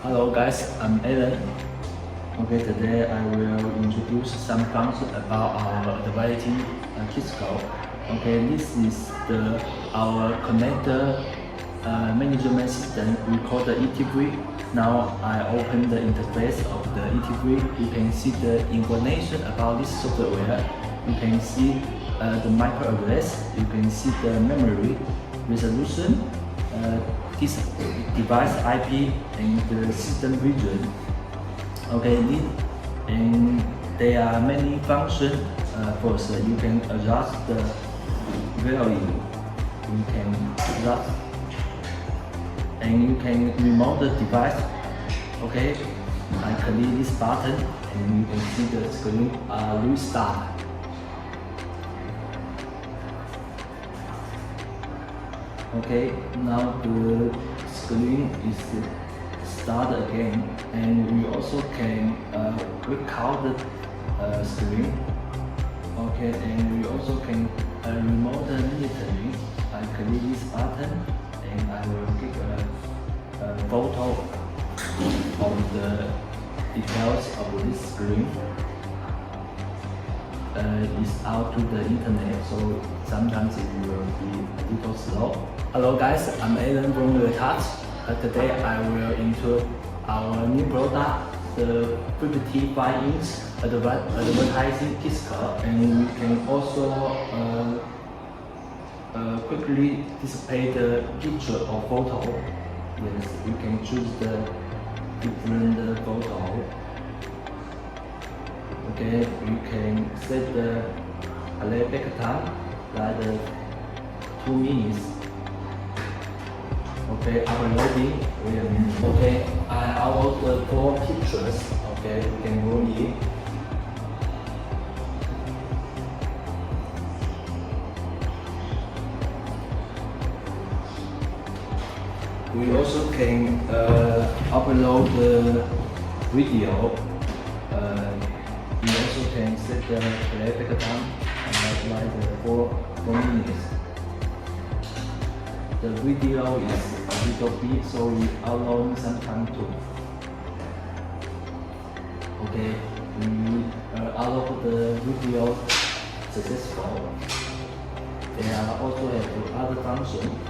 Hello guys, I'm Alan. Okay, today I will introduce some functions about our advancing Kisco. Okay, this is our connector management system. We call the ETV. Now I open the interface of the ETV. You can see the information about this software. You can see the micro address. You can see the memory resolution. This device IP and the system region. Okay, and there are many functions. First, you can adjust the value. You can adjust, and you can remote the device. Okay, I click this button, and you can see the screen restart. Okay, now the screen is start again, and we also can record the screen. Okay, and we also can remote the monitoring. I click this button, and I will take a photo of the details of this screen. It's out to the internet, so sometimes it will be a little slow. Hello guys, I'm Alan from Touch. Today I will into our new product, the 55-inch advertising display, and we can also quickly display the picture or photo. Yes, you can choose the different photo. Okay, you can set the playback time like 2 minutes. Okay, uploading. Wait a minute. Okay, I upload the 4 pictures. Okay, you can roll it. We also can upload the video. We also can set the playback time like 4 minutes. The video is a little big, so we upload some time too. Okay, we upload the video successful. There are also have other functions.